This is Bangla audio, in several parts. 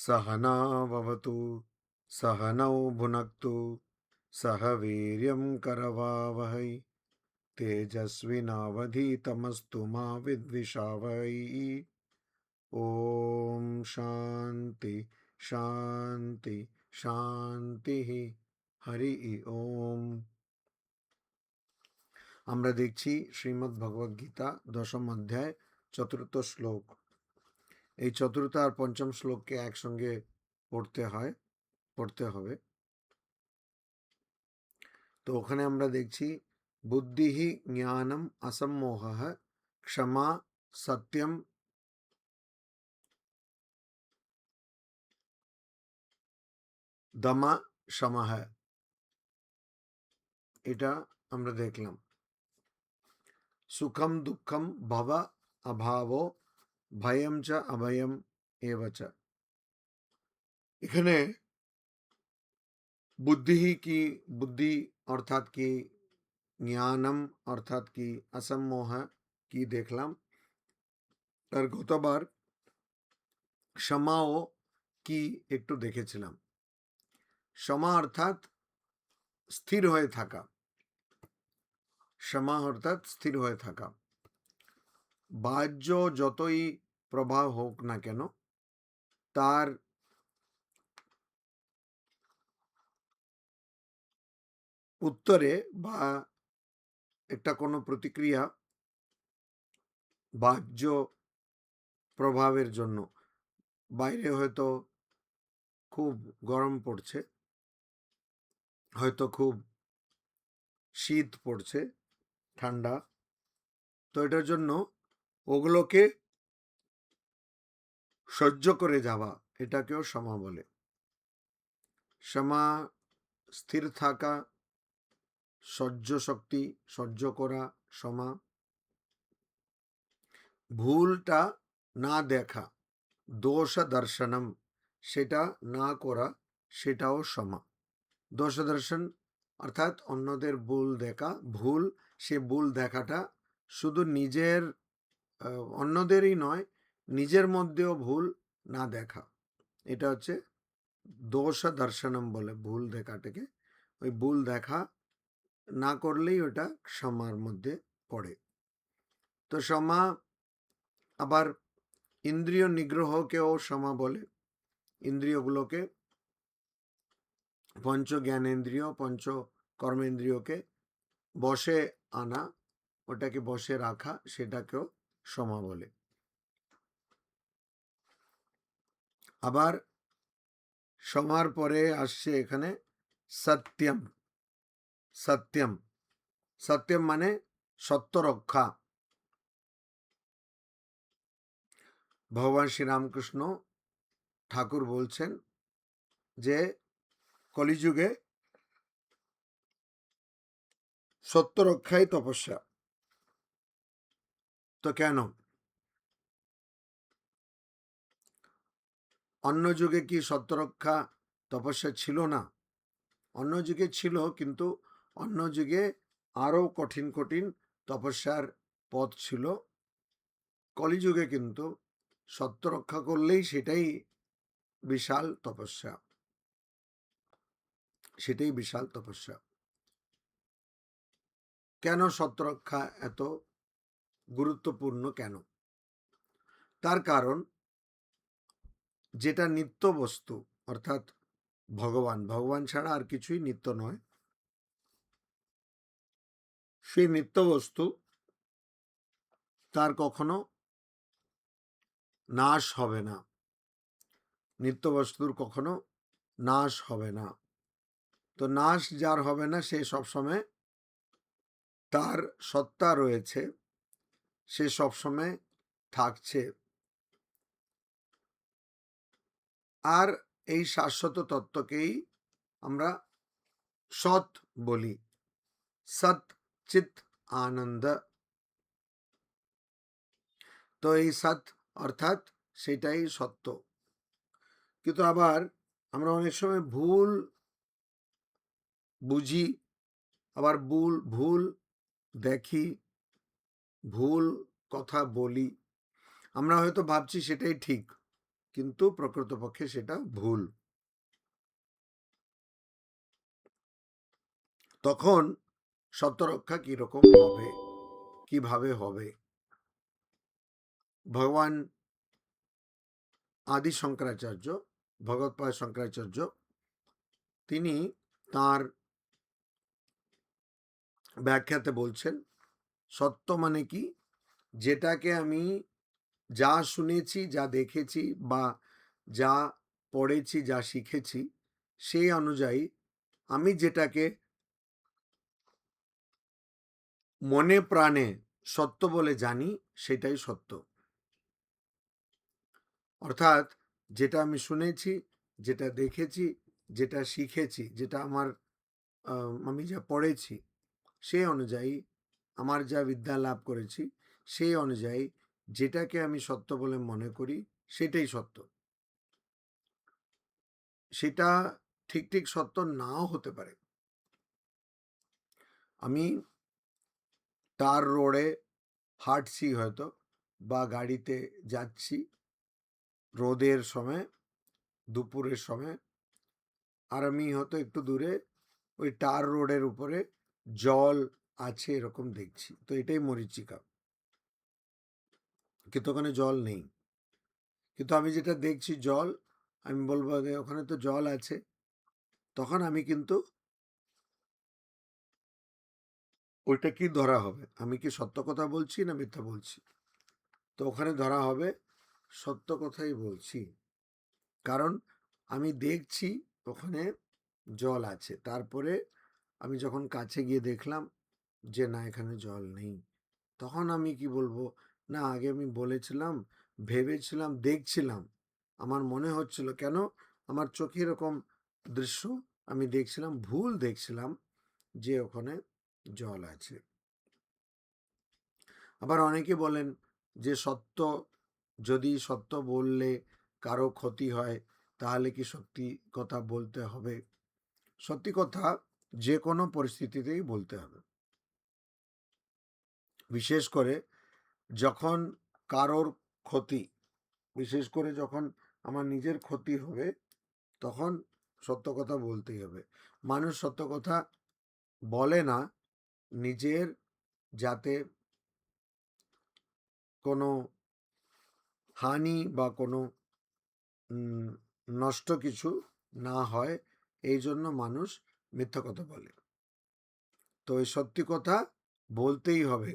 सहना भवतु सहनौ भुनक्तु सह वीर्यं करवावहै तेजस्विनावधीतमस्तु मा विद्विषावहै। ओम शांति शांति शांति। हरि ओम। আমরা দেখছি শ্রীমদ্ ভগবদ গীতা দশম অধ্যায় চতুর্থ শ্লোক। এই চতুর্থ আর পঞ্চম শ্লোককে একসঙ্গে পড়তে হবে। তো ওখানে আমরা দেখছি বুদ্ধিহি জ্ঞানম অসম্মোহঃ ক্ষমা সত্যম দমা শমঃ, এটা আমরা দেখলাম। সুখম দুঃখম ভব অভাবো ভয়ম চ অভয়ম এব চ। এখানে বুদ্ধিহি কি, বুদ্ধি অর্থাৎ কি, জ্ঞানম অর্থাৎ কি, অসম্মোহ কি দেখলাম। আর গতবার ক্ষমাও কি একটু দেখেছিলাম। ক্ষমা অর্থাৎ স্থির হয়ে থাকা, ক্ষমা অর্থাৎ স্থির হয়ে থাকা। বাহ্য যতই প্রভাব হোক না কেন, তার উত্তরে বা একটা কোনো প্রতিক্রিয়া বাহ্য প্রভাবের জন্য, বাইরে হয়তো খুব গরম পড়ছে, হয়তো খুব শীত পড়ছে, ঠান্ডা, তো এটার জন্য ওগুলোকে সহ্য করে যাওয়া, এটাকেও ক্ষমা বলে। ক্ষমা স্থির থাকা, সহ্য শক্তি, সহ্য করা ক্ষমা। ভুলটা না দেখা, দোষ দর্শনম, সেটা না করা, সেটাও ক্ষমা। দোষ দর্শন অর্থাৎ অন্যদের ভুল দেখা, ভুল, সে ভুল দেখাটা শুধু নিজের অন্যদেরই নয়, নিজের মধ্যেও ভুল না দেখা, এটা হচ্ছে দোষ দর্শনম বলে। ভুল দেখাটাকে, ওই ভুল দেখা না করলেই ওটা ক্ষমার মধ্যে পড়ে। তো ক্ষমা আবার ইন্দ্রিয় নিগ্রহকেও ক্ষমা বলে। ইন্দ্রিয়গুলোকে, পঞ্চ জ্ঞানেন্দ্রিয়, পঞ্চ কর্মেন্দ্রিয়কে বশে আনা, ওটাকে বশে রাখা, সেটাকেও ক্ষমা বলে। আবার ক্ষমার পরে আসছে এখানে সত্যম। সত্যম, সত্যম মানে সত্য রক্ষা। ভগবান শ্রীরামকৃষ্ণ ঠাকুর বলছেন যে কলিযুগে সত্য রক্ষাই তপস্যা। তো কেন? অন্য যুগে কি সত্য রক্ষা তপস্যা ছিল না? অন্য যুগে ছিল, কিন্তু অন্য যুগে আরো কঠিন কঠিন তপস্যার পথ ছিল। কলিযুগে কিন্তু সত্য রক্ষা করলেই সেটাই বিশাল তপস্যা, সেটাই বিশাল তপস্যা। কেন সত্য রক্ষা এত গুরুত্বপূর্ণ কেন? তার কারণ, যেটা নিত্য বস্তু অর্থাৎ ভগবান, ভগবান ছাড়া আর কিছুই নিত্য নয়, সেই নিত্য বস্তু তার কখনো নাশ হবে না। নিত্য বস্তুর কখনো নাশ হবে না। তো নাশ যার হবে না, সে সবসময় তার সত্তা রয়েছে, সে সবসময় থাকছে। আর এই শাশ্বত তত্ত্বকেই আমরা সৎ বলি, সৎ চিত আনন্দ। তো এই সৎ অর্থাৎ সেটাই সত্য। কিন্তু আবার আমরা অনেক সময় ভুল বুঝি, আবার ভুল ভুল দেখি, ভুল কথা বলি। আমরা হয়তো ভাবছি সেটাই ঠিক, কিন্তু প্রকৃতপক্ষে সেটা ভুল। তখন সত্য রক্ষা কিরকম হবে, কিভাবে হবে? ভগবান আদি শঙ্করাচার্য, ভগবৎপাদ শঙ্করাচার্য, তিনি তার ব্যাখ্যাতে বলছেন, সত্য মানে কি, যেটাকে আমি যা শুনেছি, যা দেখেছি, বা যা পড়েছি, যা শিখেছি, সেই অনুযায়ী আমি যেটাকে মনে প্রাণে সত্য বলে জানি, সেটাই সত্য। অর্থাৎ যেটা আমি শুনেছি, যেটা দেখেছি, যেটা শিখেছি, যেটা আমি যা পড়েছি, সেই অনুযায়ী আমার যা বিদ্যা লাভ করেছি, সেই অনুযায়ী যেটাকে আমি সত্য বলে মনে করি, সেটাই সত্য। সেটা ঠিক ঠিক সত্য নাও হতে পারে। আমি তার রোডে হাঁটছি হয়তো, বা গাড়িতে যাচ্ছি রোদের সময়, দুপুরের সময়, আর আমি হয়তো একটু দূরে ওই টার রোডের উপরে জল আছে এরকম দেখছি, তো এটাই মরীচিকা, কিন্তু ওখানে জল নেই। কিন্তু আমি যেটা দেখছি জল, আমি বলবো যে ওখানে তো জল আছে। তখন আমি কিন্তু ওইটা কি ধরা হবে, আমি কি সত্য কথা বলছি না মিথ্যা বলছি? তো ওখানে ধরা হবে সত্য কথাই বলছি, কারণ আমি দেখছি ওখানে জল আছে। তারপরে আমি যখন কাছে গিয়ে দেখলাম যে না, এখানে জল নেই, তখন আমি কি বলবো, না আগে আমি বলেছিলাম, ভেবেছিলাম, দেখছিলাম, আমার মনে হচ্ছিল, কেন আমার চোখে এরকম দৃশ্য আমি দেখছিলাম, ভুল দেখছিলাম যে ওখানে জল আছে। আবার অনেকে বলেন যে যদি সত্য বললে কারো ক্ষতি হয়, তাহলে কি সত্যি কথা বলতে হবে? সত্যি কথা যে কোনো পরিস্থিতিতেই বলতে হবে, বিশেষ করে যখন কারোর ক্ষতি, বিশেষ করে যখন আমার নিজের ক্ষতি হবে, তখন সত্য কথা বলতেই হবে। মানুষ সত্য কথা বলে না নিজের, যাতে কোনো হানি বা কোনো নষ্ট কিছু না হয়, এই জন্য মানুষ মিথ্যা কথা বলে। তো এই সত্যি কথা বলতেই হবে,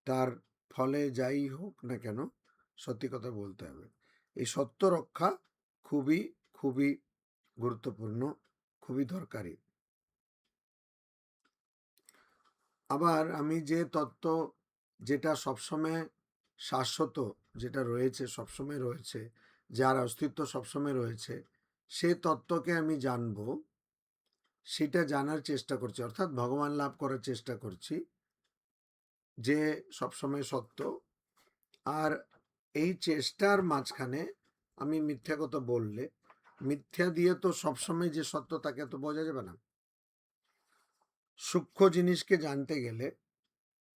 তার ফলে যাই হোক না কেন, সত্যি কথা বলতে হবে। এই সত্য রক্ষা খুবই খুবই গুরুত্বপূর্ণ, খুবই দরকারি। আবার আমি যে তত্ত্ব, যেটা সবসময় শাশ্বত, যেটা রয়েছে, সবসময় রয়েছে, যার অস্তিত্ব সবসময় রয়েছে, সে তত্ত্বকে আমি জানব, সেটা জানার চেষ্টা করছি, অর্থাৎ ভগবান লাভ করার চেষ্টা করছি, যে সবসময় সত্য। আর এই চেষ্টার মাঝখানে আমি মিথ্যা কথা বললে, মিথ্যা দিয়ে তো সবসময় যে সত্য তাকে তো বোঝা যাবে না। সূক্ষ্ম জিনিসকে জানতে গেলে,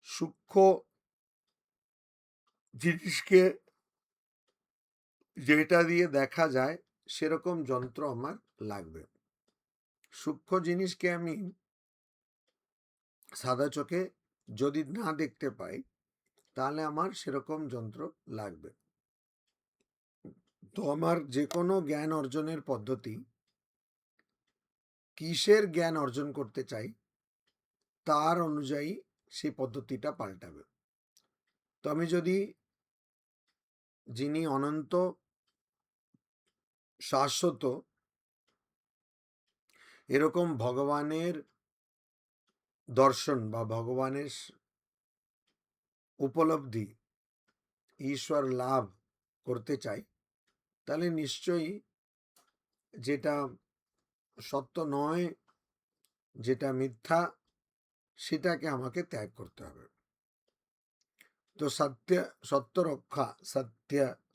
সূক্ষ্ম জিনিসকে যেটা দিয়ে দেখা যায় সেরকম যন্ত্র আমার লাগবে। সূক্ষ্ম জিনিসকে আমি সাদা চোখে যদি না দেখতে পাই, তাহলে আমার সেরকম যন্ত্র লাগবে। তো আমার যে কোনো জ্ঞান অর্জনের পদ্ধতি, কিসের জ্ঞান অর্জন করতে চাই তার অনুযায়ী সেই পদ্ধতিটা পাল্টাবে। তো আমি যদি, যিনি অনন্ত, শাশ্বত, এরকম ভগবানের দর্শন বা ভগবানের উপলব্ধি, ঈশ্বর লাভ করতে চাই, তাহলে নিশ্চয়ই যেটা সত্য নয়, যেটা মিথ্যা, সেটাকে আমাকে ত্যাগ করতে হবে। তো সত্য রক্ষা, সত্য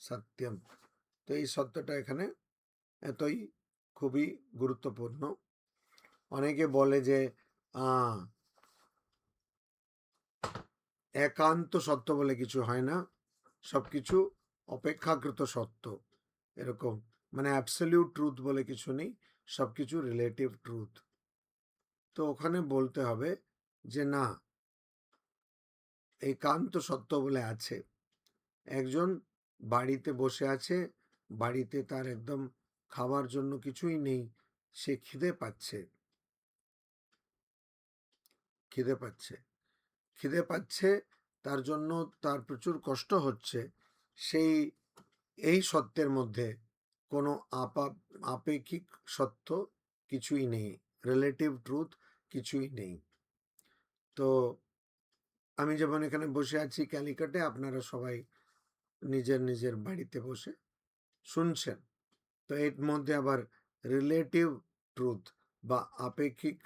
সত্যম, তো এই সত্যটা এখানে এতই খুবই গুরুত্বপূর্ণ। অনেকে বলে যে একান্ত সত্য বলে কিছু হয় না, সবকিছু অপেক্ষাকৃত সত্য, এরকম। মানে অ্যাবসলিউট ট্রুথ বলে কিছু নেই, সব কিছু রিলেটিভ ট্রুথ। তো ওখানে বলতে হবে যে না, একান্ত সত্য বলে আছে। একজন বাড়িতে বসে আছে, বাড়িতে তার একদম খাওয়ার জন্য কিছুই নেই, সে খিদে পাচ্ছে, খিদে পাচ্ছে, খিদে পাচ্ছে, তার জন্য তার প্রচুর কষ্ট হচ্ছে। এই সত্যের মধ্যে কোনো আপেক্ষিক সত্য কিছুই নেই, রিলেটিভ ট্রুথ কিছুই নেই। তো আমি যেমন এখানে বসে আছি ক্যালিকাটে, আপনারা সবাই নিজের নিজের বাড়িতে বসে শুনছেন। তো এর মধ্যে আবার রিলেটিভ ট্রুথ বা আপেক্ষিক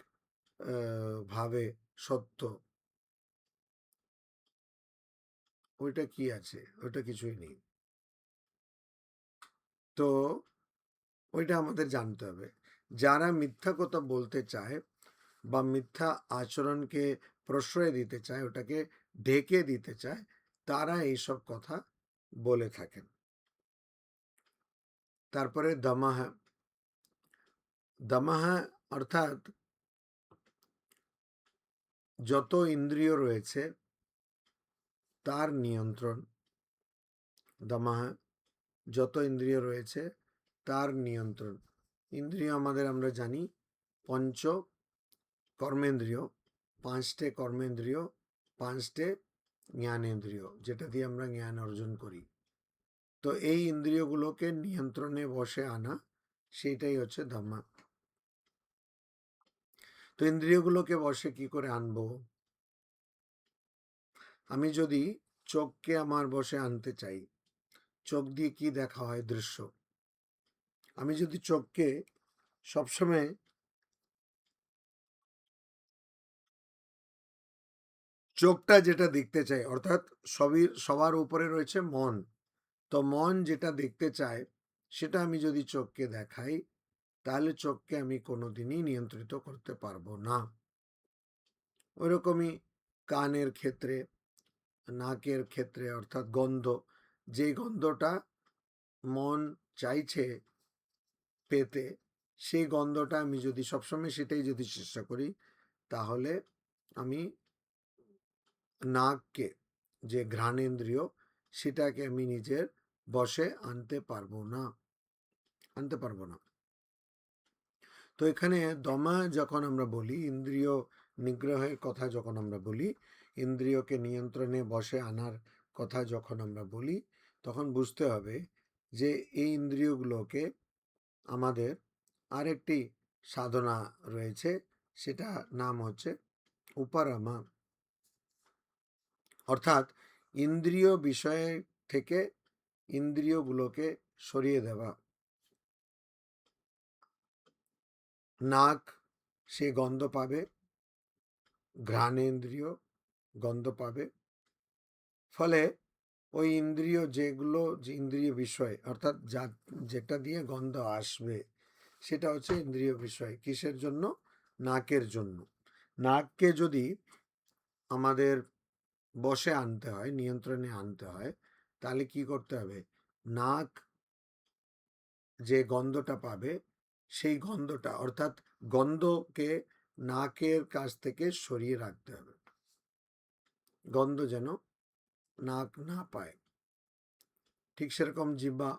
ভাবে সত্য, ওইটা কি আছে? ওইটা কিছুই নেই। তো ওইটা আমাদের জানতে হবে। যারা মিথ্যা কথা বলতে চায় বা মিথ্যা আচরণকে প্রশ্রয় দিতে চায়, ওটাকে ঢেকে দিতে চায়, তারা এইসব কথা বলে থাকেন। তারপরে দমাহা, দমাহা অর্থাৎ যত ইন্দ্রিয় রয়েছে তার নিয়ন্ত্রণ। দমাহা, যত ইন্দ্রিয় রয়েছে তার নিয়ন্ত্রণ। ইন্দ্রিয় আমাদের, আমরা জানি, পঞ্চ কর্মেন্দ্রিয়, 5টে কর্মেন্দ্রিয়, 5টে জ্ঞানেন্দ্রিয়, যেটা দিয়ে আমরা জ্ঞান অর্জন করি। তো এই ইন্দ্রিয়গুলোকে নিয়ন্ত্রণে বসে আনা, সেইটাই হচ্ছে ধাম্মা। তো ইন্দ্রিয়গুলোকে বসে কি করে আনবো? আমি যদি চোখকে আমার বসে আনতে চাই, চোখ দিয়ে কি দেখা হয়? দৃশ্য। আমি যদি চোখকে সবসময় চোখটা যেটা দেখতে চাই, অর্থাৎ সবার উপরে রয়েছে মন, তো মন যেটা দেখতে চায় সেটা আমি যদি চোখকে দেখাই, তাহলে চোখকে আমি কোনোদিনই নিয়ন্ত্রিত করতে পারবো না। ওইরকমই কানের ক্ষেত্রে, নাকের ক্ষেত্রে, অর্থাৎ গন্ধ, যে গন্ধটা মন চাইছে পেতে, সেই গন্ধটা আমি যদি সবসময় সেটাই যদি চেষ্টা করি, তাহলে আমি নাককে, যে ঘ্রাণেন্দ্রিয়, সেটাকে আমি নিজের বশে আনতে পারবো না, আনতে পারবো না। তো এখানে দমা যখন আমরা বলি, ইন্দ্রিয় নিগ্রহের কথা যখন আমরা বলি, ইন্দ্রিয়কে নিয়ন্ত্রণে বশে আনার কথা যখন আমরা বলি, তখন বুঝতে হবে যে এই ইন্দ্রিয়গুলোকে আমাদের আরেকটি সাধনা রয়েছে, সেটা নাম হচ্ছে উপারামা, অর্থাৎ ইন্দ্রিয় বিষয় থেকে ইন্দ্রিয়গুলোকে সরিয়ে দেওয়া। নাক, সে গন্ধ পাবে, ঘ্রাণেন্দ্রিয় গন্ধ পাবে, ফলে ওই ইন্দ্রিয় যেগুলো, যে ইন্দ্রিয় বিষয়, অর্থাৎ যেটা দিয়ে গন্ধ আসবে, সেটা হচ্ছে ইন্দ্রিয় বিষয়। কিসের জন্য? নাকের জন্য। নাককে যদি আমাদের বশে আনতে হয়, নিয়ন্ত্রণে আনতে হয়, তাহলে কি করতে হবে? নাক যে গন্ধটা পাবে, সেই গন্ধটা, অর্থাৎ গন্ধকে নাকের কাছ থেকে সরিয়ে রাখতে হবে, গন্ধ যেন নাক না পায়। ঠিক সেরকম জিহ্বা,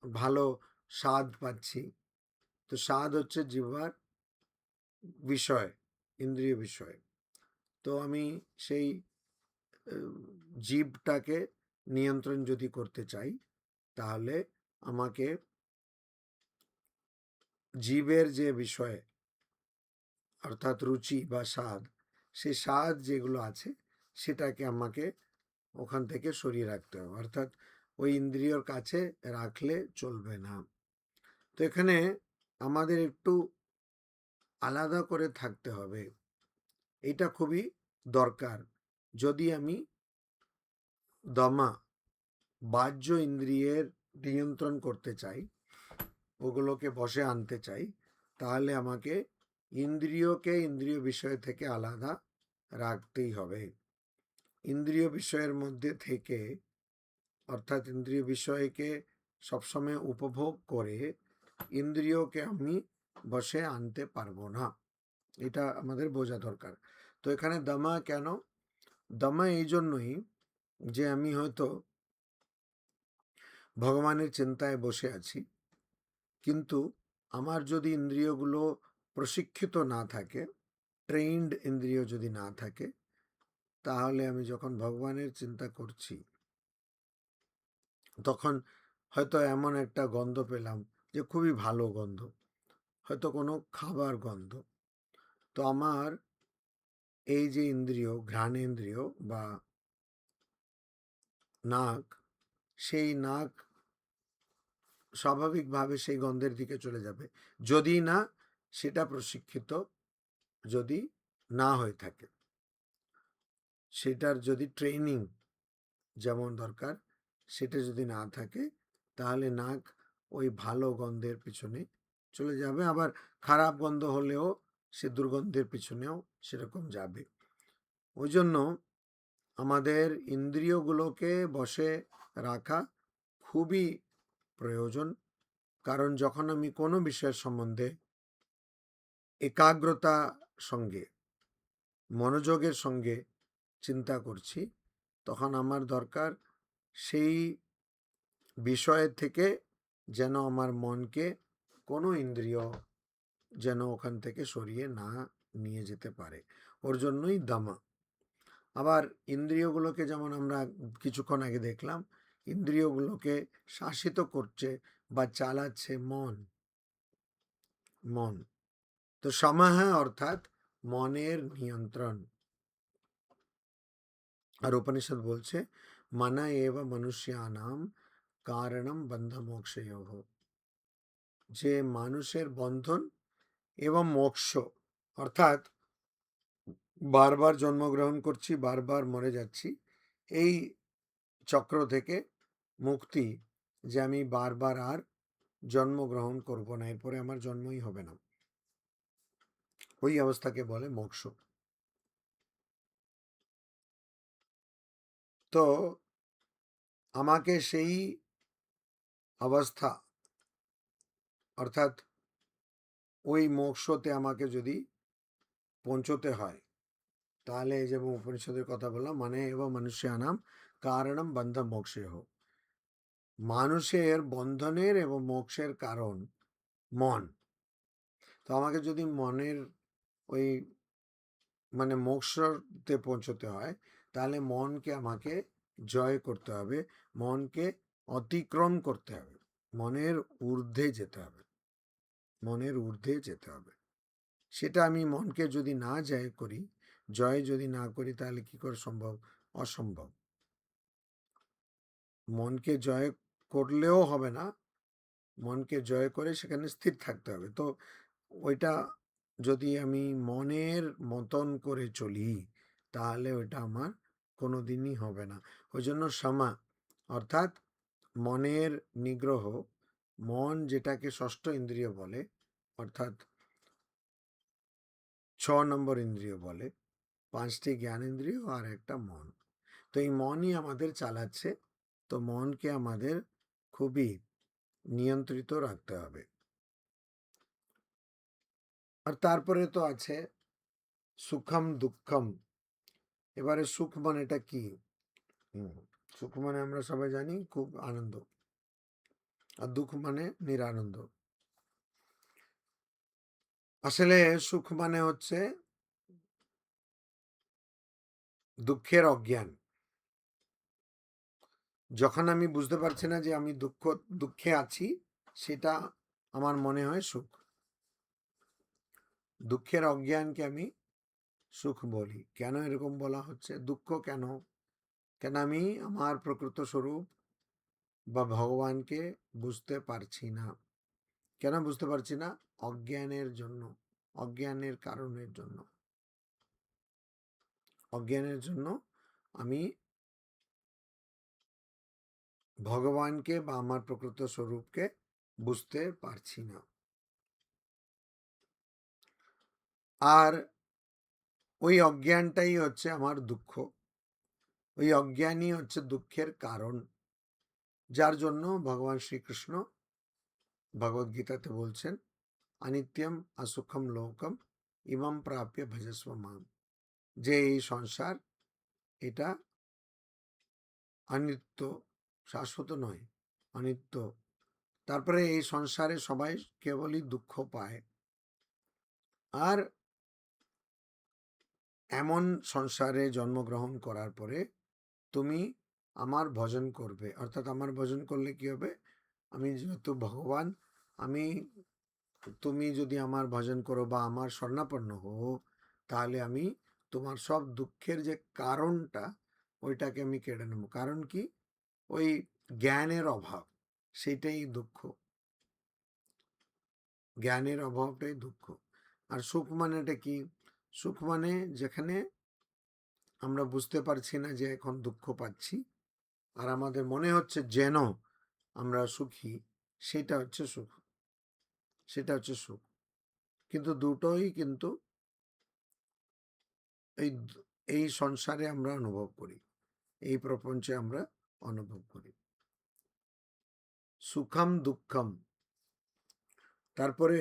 ভালো স্বাদ পাচ্ছি, তো স্বাদ হচ্ছে জিহ্বার বিষয়, ইন্দ্রিয় বিষয়। তো আমি সেই জিভটাকে নিয়ন্ত্রণ যদি করতে চাই, তাহলে আমাকে জীবের যে বিষয়, অর্থাৎ রুচি বা স্বাদ, সেই স্বাদ যেগুলো আছে সেটাকে আমাকে ওখান থেকে সরিয়ে রাখতে হবে, অর্থাৎ ওই ইন্দ্রিয়র কাছে রাখলে চলবে না। তো এখানে আমাদের একটু আলাদা করে থাকতে হবে, এটা খুবই দরকার। যদি আমি দমা, বাহ্য ইন্দ্রিয়ের নিয়ন্ত্রণ করতে চাই, ওগুলোকে বশে আনতে চাই, তাহলে আমাকে ইন্দ্রিয়কে ইন্দ্রিয় বিষয় থেকে আলাদা রাখতেই হবে। ইন্দ্রিয় বিষয়ের মধ্যে থেকে অর্থাৎ ইন্দ্রিয় বিষয়কে সবসময় উপভোগ করে ইন্দ্রিয়কে আমি বশে আনতে পারবো না, এটা আমাদের বোঝা দরকার। তো এখানে দমা কেন? দমা এই জন্যই যে আমি হয়তো ভগবানের চিন্তায় বসে আছি, কিন্তু আমার যদি ইন্দ্রিয়গুলো প্রশিক্ষিত না থাকে, ট্রেইনড ইন্দ্রিয় যদি না থাকে, তাহলে আমি যখন ভগবানের চিন্তা করছি তখন হয়তো এমন একটা গন্ধ পেলাম যে খুবই ভালো গন্ধ, হয়তো কোনো খাবার গন্ধ, তো আমার এই যে ইন্দ্রিয়, ঘ্রাণেন্দ্রিয় বা নাক, সেই নাক স্বাভাবিকভাবে সেই গন্ধের দিকে চলে যাবে, যদি না সেটা প্রশিক্ষিত যদি না হয়ে থাকে, সেটার যদি ট্রেনিং যেমন দরকার সেটা যদি না থাকে, তাহলে নাক ওই ভালো গন্ধের পিছনে চলে যাবে, আবার খারাপ গন্ধ হলেও সে দুর্গন্ধের পিছনেও সেরকম যাবে। ওই জন্য আমাদের ইন্দ্রিয়গুলোকে বশে রাখা খুবই প্রয়োজন, কারণ যখন আমি কোনো বিষয়ের সম্বন্ধে একাগ্রতা সঙ্গে, মনোযোগের সঙ্গে চিন্তা করছি, তখন আমার দরকার সেই বিষয়ের থেকে যেন আমার মনকে কোনো ইন্দ্রিয় যেন ওখান থেকে সরিয়ে না নিয়ে যেতে পারে, ওর জন্যই দমা। আবার ইন্দ্রিয়গুলোকে যেমন আমরা কিছুক্ষণ আগে দেখলাম, ইন্দ্রিয়গুলোকে শাসিত করছে বা চালাচ্ছে মন। মন তো সমাহ অর্থাৎ মনের নিয়ন্ত্রণ। আর উপনিষদ বলছে মানা এব মনুষ্যানাম কারণম বন্ধ মোক্ষয়োঃ, যে মানুষের বন্ধন এবং মোক্ষ, অর্থাৎ বারবার জন্মগ্রহণ করছি, বারবার মরে যাচ্ছি, এই চক্র থেকে মুক্তি, যে আমি বারবার আর জন্মগ্রহণ করব না, এরপরে আমার জন্মই হবে না, ওই অবস্থাকে বলে মোক্ষ। তো আমাকে সেই অবস্থা, অর্থাৎ ওই মোক্ষতে আমাকে যদি পৌঁছতে হয়, তাহলে এই যে উপনিষদের কথা বললাম, মানে এবং মনুষ্যানাম কারণম বন্ধ মোক্ষেহ, মানুষের বন্ধনের এবং মোক্ষের কারণ মন। তো আমাকে যদি মনের ওই মানে মোক্ষতে পৌঁছতে হয়, তাহলে মনকে আমাকে জয় করতে হবে, মনকে অতিক্রম করতে হবে, মনের ঊর্ধ্বে যেতে হবে, মনের ঊর্ধ্বে যেতে হবে। সেটা আমি মনকে যদি না জয় যদি না করি, তাহলে কি করে সম্ভব? অসম্ভব। মনকে জয় করলেও হবে না, মনকে জয় করে সেখানে স্থির থাকতে হবে। তো ওইটা যদি আমি মনের মতন করে চলি, তাহলে ওইটা আমার কোনো দিনই হবে না। ওই জন্য সমা অর্থাৎ মনের নিগ্রহ, মন যেটাকে ষষ্ঠ ইন্দ্রিয় বলে, অর্থাৎ 6 নম্বর ইন্দ্রিয় বলে, 5টি জ্ঞানেন্দ্রিয় আর একটা মন। তো এই মনই আমাদের চালাচ্ছে, তো মনকে আমাদের খুবই নিয়ন্ত্রিত রাখতে হবে। আর তারপরে তো আছে সুখম দুঃখম। এবারে সুখ মানেটা কি? সুখ মানে আমরা সবাই জানি খুব আনন্দ, আর দুঃখ মানে নিরানন্দ। আসলে সুখ মানে হচ্ছে দুঃখের অজ্ঞান। যখন আমি বুঝতে পারছি না যে আমি দুঃখে আছি, সেটা আমার মনে হয় সুখ। দুঃখের অজ্ঞানকে আমি সুখ বলি। কেন এরকম বলা হচ্ছে? দুঃখ কেন? কেন আমি আমার প্রকৃত স্বরূপ বা ভগবানকে বুঝতে পারছি না। কেন বুঝতে পারছি না? অজ্ঞানের জন্য, অজ্ঞানের কারণের জন্য। অজ্ঞানের জন্য আমি ভগবানকে বা আমার প্রকৃত স্বরূপকে বুঝতে পারছি না। আর ওই অজ্ঞানটাই হচ্ছে আমার দুঃখ, ওই অজ্ঞানই হচ্ছে দুঃখের কারণ। যার জন্য ভগবান শ্রীকৃষ্ণ ভগবদ্গীতাতে বলছেন, অনিত্যম অসুখম লোকম ইমম প্রাপ্য ভজস্ব মাম, যে এই সংসার এটা অনিত্য, শাশ্বত নয়, অনিত্য। তারপরে এই সংসারে সবাই কেবলই দুঃখ পায়। আর এমন সংসারে জন্মগ্রহণ করার পরে তুমি আমার ভজন করবে, অর্থাৎ আমার ভজন করলে কি হবে, আমি যেহেতু ভগবান, আমি তুমি যদি আমার ভজন করো বা আমার শরণাপন্ন হও, তাহলে আমি তোমার সব দুঃখের যে কারণটা ওইটাকে আমি কেড়ে নেব। কারণ কি? ওই জ্ঞানের অভাব, সেটাই দুঃখ। জ্ঞানের অভাবটাই দুঃখ। আর সুখ মানেটা কি? সুখ মানে যেখানে আমরা বুঝতে পারছি না যে এখন দুঃখ পাচ্ছি, আর আমাদের মনে হচ্ছে যেন আমরা সুখী, সেটা হচ্ছে সুখ, সেটা হচ্ছে সুখ। কিন্তু দুটোই কিন্তু এই এই সংসারে আমরা অনুভব করি, এই প্রপঞ্চে আমরা অনুভব করি। সুখম দুঃখম। তারপরে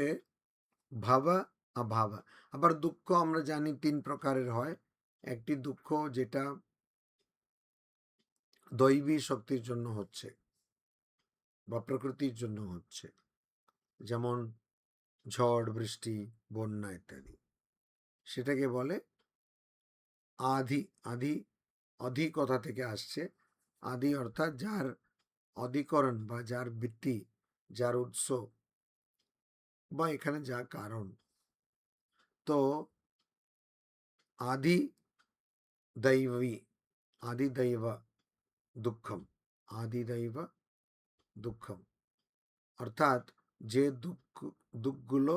ভাবা অভাবা। আবার দুঃখ আমরা জানি 3 প্রকারের হয়। একটি দুঃখ যেটা দৈবী শক্তির জন্য হচ্ছে বা প্রকৃতির জন্য হচ্ছে, যেমন ঝড়, বৃষ্টি, বন্যা ইত্যাদি। সেটাকে বলে আধি। আধি, অধি কথা থেকে আসছে। আদি অর্থাৎ যার অধিকরণ বা যার ভিত্তি, যার উৎস বা এখানে যা কারণ। তো আদি দৈবী, আদি দৈব দুঃখম, আদি দৈব দুঃখম, অর্থাৎ যে দুঃখগুলো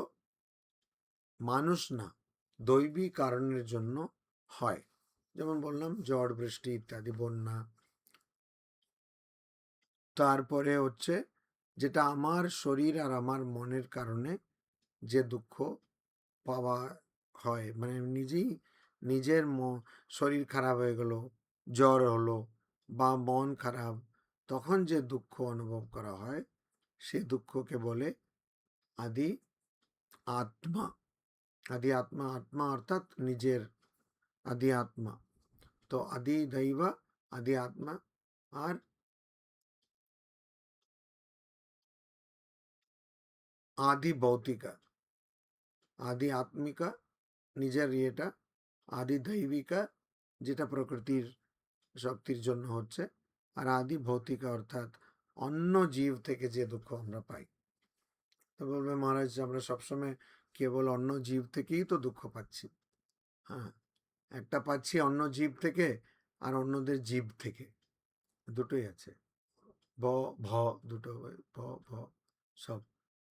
মানুষ না, দৈবী কারণের জন্য হয়। যেমন বললাম ঝড়, বৃষ্টি ইত্যাদি, বন্যা। তারপরে হচ্ছে যেটা আমার শরীর আর আমার মনের কারণে যে দুঃখ পাওয়া হয়, মানে নিজের শরীর খারাপ হয়ে গেল, জ্বর হলো বা মন খারাপ, তখন যে দুঃখ অনুভব করা হয়, সে দুঃখকে বলে আদি আত্মা। আদি আত্মা, আত্মা অর্থাৎ নিজের, আদি আত্মা। তো আদি দৈব, আদি আত্মা, আর আদি ভৌতিকা। আদি আত্মিকা নিজের ইয়েটা, আদি দৈবিকা যেটা প্রকৃতির শক্তির জন্য হচ্ছে, আর আদি ভৌতিকা অর্থাৎ অন্য জীব থেকে যে দুঃখ আমরা পাই। তো বলবে মহারাজ আমরা সবসময় কেবল অন্য জীব থেকেই তো দুঃখ পাচ্ছি। হ্যাঁ, একটা পাচ্ছি অন্য জীব থেকে, আর অন্যদের জীব থেকে, দুটোই আছে। ভ ভ দুটো, ভ ভ সব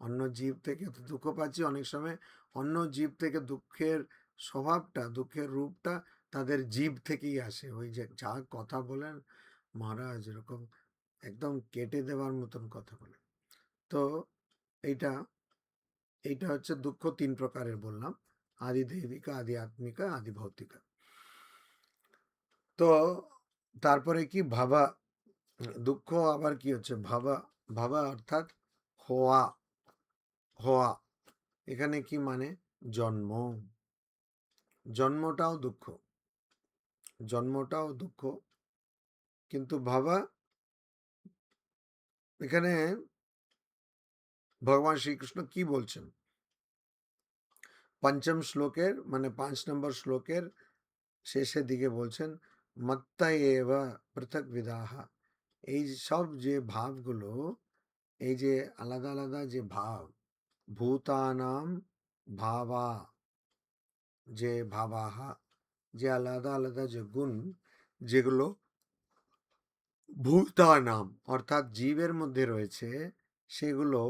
অন্য জীব থেকে তো দুঃখ পাচ্ছি। অনেক সময় অন্য জীব থেকে দুঃখের স্বভাবটা, দুঃখের রূপটা তাদের জীব থেকেই আসে। ওই যে যা কথা বলেন মহারাজ, এরকম একদম কেটে দেওয়ার মতন কথা বলে। তো এইটা এইটা হচ্ছে দুঃখ 3 প্রকারের বললাম, আদি দৈবিকা, আদি আত্মিকা, আদি ভৌতিকা। তো তারপরে কি ভাবা, দুঃখ আবার কি হচ্ছে ভাবা। ভাবা অর্থাৎ হওয়া, হওয়া। এখানে কি মানে? জন্ম। জন্মটাও দুঃখ, জন্মটাও দুঃখ। কিন্তু ভাবা, এখানে ভগবান শ্রীকৃষ্ণ কি বলছেন? পঞ্চম শ্লোকের মানে 5 নম্বর শ্লোকের শেষের দিকে বলছেন, মত্তা এবা পৃথক বিদাহা। এই সব যে ভাবগুলো, এই যে আলাদা আলাদা যে ভাব, ভূতানাম ভাবা, যে ভাবাহা, যে আলাদা আলাদা যে গুণ, যেগুলো ভূতানাম অর্থাৎ জীবের মধ্যে রয়েছে, সেগুলো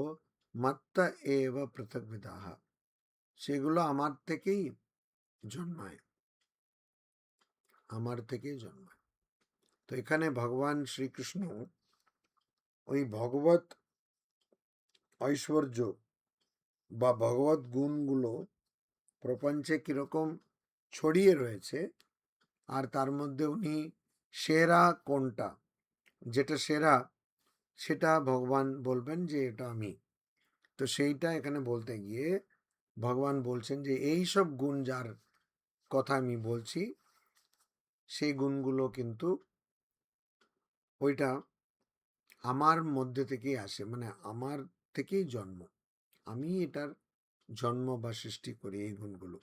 মাত্তা এব পৃথক বিদাহা, সেগুলো আমার থেকেই জন্মায়, আমার থেকেই জন্মায়। তো এখানে ভগবান শ্রীকৃষ্ণ ওই ভগবত ঐশ্বর্য বা ভগবত গুণগুলো প্রপঞ্চে কিরকম ছড়িয়ে রয়েছে, আর তার মধ্যে উনি সেরা কোনটা, যেটা সেরা সেটা ভগবান বলবেন যে এটা আমি। তো সেইটা এখানে বলতে গিয়ে ভগবান বলছেন যে এই সব গুণ যার কথা আমি বলছি, সেই গুণগুলো কিন্তু ওইটা আমার মধ্যে থেকেই আসে, মানে আমার থেকেই জন্ম, আমি এটার জন্ম বা সৃষ্টি করি এই গুণগুলো।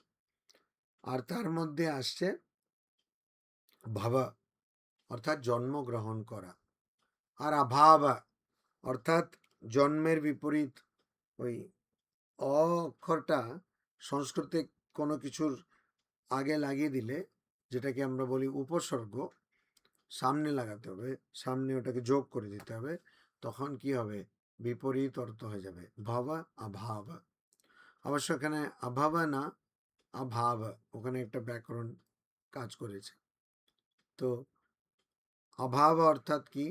আর তার মধ্যে আসছে ভাবা, অর্থাৎ জন্মগ্রহণ করা, আর অভাবা অর্থাৎ জন্মের বিপরীত। ওই অ অক্ষরটা সংস্কৃতে কোনো কিছুর আগে লাগিয়ে দিলে, যেটাকে আমরা বলি উপসর্গ, সামনে লাগাতে হবে, সামনে ওটাকে যোগ করে দিতে হবে, তখন কি হবে, বিপরীত অর্থ হয়ে যাবে, ভাবা অভাব। অবশ্য এখানে অভাবা না, অভাব, ওখানে একটা ব্যাকরণ কাজ করেছে। তো অভাব অর্থাৎ কি,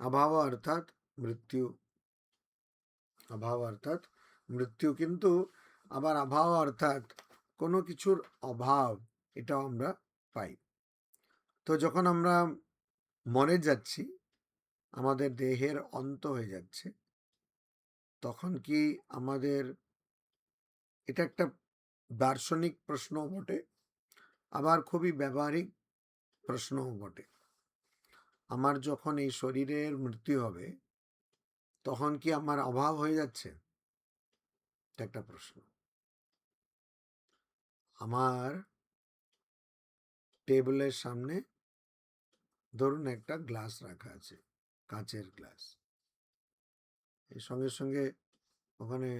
অভাব অর্থাৎ মৃত্যু, অভাব অর্থাৎ মৃত্যু। কিন্তু আবার অভাব অর্থাৎ কোনো কিছুর অভাব, এটাও আমরা পাই। তো যখন আমরা মরে যাচ্ছি, আমাদের দেহের অন্ত হয়ে যাচ্ছে, তখন কি আমাদের, এটা একটা দার্শনিক প্রশ্নও বটে, আবার খুবই ব্যবহারিক প্রশ্নও বটে। আমার যখন এই শরীরের মৃত্যু হবে, তখন কি আমার অভাব হয়ে যাচ্ছে? এটা একটা প্রশ্ন। আমার টেবিলের সামনে ধরুন একটা গ্লাস রাখা আছে, কাচের গ্লাস। এই সঙ্গে সঙ্গে ওখানে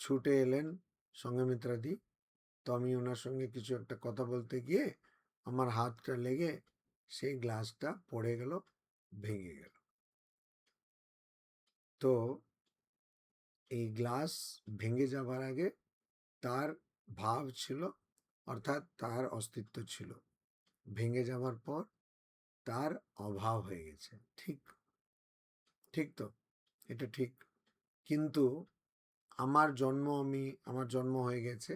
ছুটে এলেন সঙ্গমিত্রাদি, তো আমি ওনার সঙ্গে কিছু একটা কথা বলতে গিয়ে আমার হাতটা লেগে সেই গ্লাসটা পড়ে গেল, ভেঙে গেল। তো এই গ্লাস ভেঙে যাবার আগে তার ভাব ছিল, অর্থাৎ তার অস্তিত্ব ছিল। ভেঙে যাওয়ার পর তার অভাব হয়ে গেছে। ঠিক, ঠিক তো, এটা ঠিক। কিন্তু আমার জন্ম হয়ে গেছে,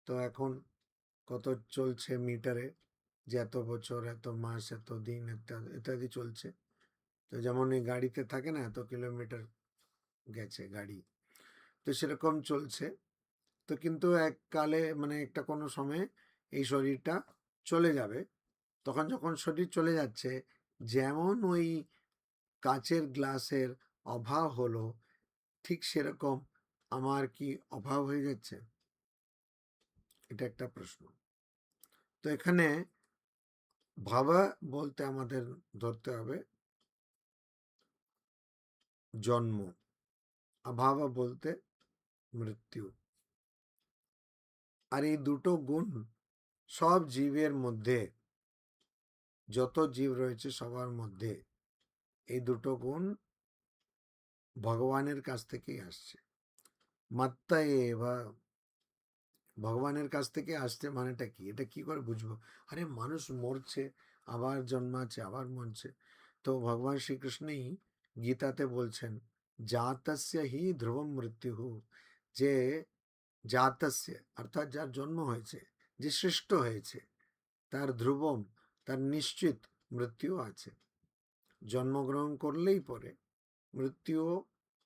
তো এখন কত চলছে মিটারে, যে এত বছর, এত মাস, এত দিন, ইত্যাদি ইত্যাদি চলছে। তো যেমন এই গাড়িতে থাকে না, এত কিলোমিটার গেছে গাড়ি, তো সেরকম চলছে। তো কিন্তু এককালে, মানে একটা কোনো সময়ে এই শরীরটা চলে যাবে। তখন যখন শরীর চলে যাচ্ছে, যেমন ওই কাচের গ্লাসের অভাব হলো, ঠিক সেরকম আমার কি অভাব হয়ে যাচ্ছে? এটা একটা প্রশ্ন। তো এখানে ভাবা বলতে আমাদের ধরতে হবে জন্ম, অভাবা বলতে মৃত্যু। আর এই দুটো গুণ সব জীবের মধ্যে, যত জীব রয়েছে সবার মধ্যে এই দুটো গুণ ভগবানের কাছ থেকেই আসছে। মাত্তা এবা, ভগবানের কাছ থেকে আসছে মানেটা কি, এটা কি করে বুঝবো? আরে মানুষ মরছে, আবার জন্মাচ্ছে, আবার মরছে। তো ভগবান শ্রীকৃষ্ণই গীতাতে বলছেন, জাতস্য হি ধ্রুবম মৃত্যু, যে জাতস্য অর্থাৎ যার জন্ম হয়েছে, যে সৃষ্ট হয়েছে, তার ধ্রুবম, তার নিশ্চিত মৃত্যু আছে। জন্মগ্রহণ করলেই পরে মৃত্যুও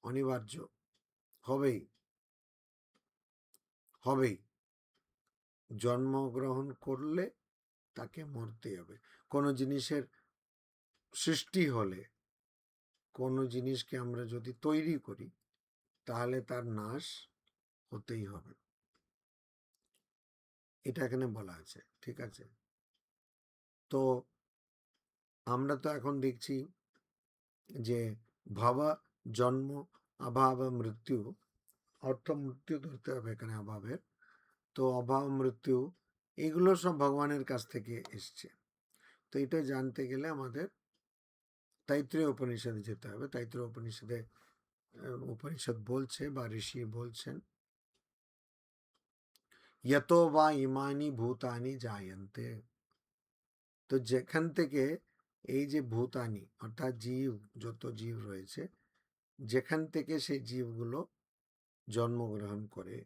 অনিবার্য, হবেই, হবেই। জন্মগ্রহণ করলে তাকে মরতে হবে। কোনো জিনিসের সৃষ্টি হলে, কোনো জিনিসকে আমরা যদি তৈরি করি, তাহলে তার নাশ হতেই হবে, এটা এখানে বলা আছে। ঠিক আছে, তো আমরা তো এখন দেখছি যে ভাবা, জন্ম, অভাব, মৃত্যু, অর্থ মৃত্যু ধরতে হবে এখানে অভাবের। তো অভাব, মৃত্যু, এগুলো সব ভগবানের কাছ থেকে এসছে। তো এটা জানতে গেলে আমাদের তাইত্রীয় উপনিষদে যেতে হবে। তাইত্রীয় উপনিষদে উপনিষদ বলছে বা ঋষি বলছেন, ইয়তো বা ইমানি ভূতানি জায়ন্তে। তো যেখান থেকে এই যে ভূতানি অর্থাৎ জীব, যত জীব রয়েছে, যেখান থেকে সেই জীবগুলো জন্মগ্রহণ করে,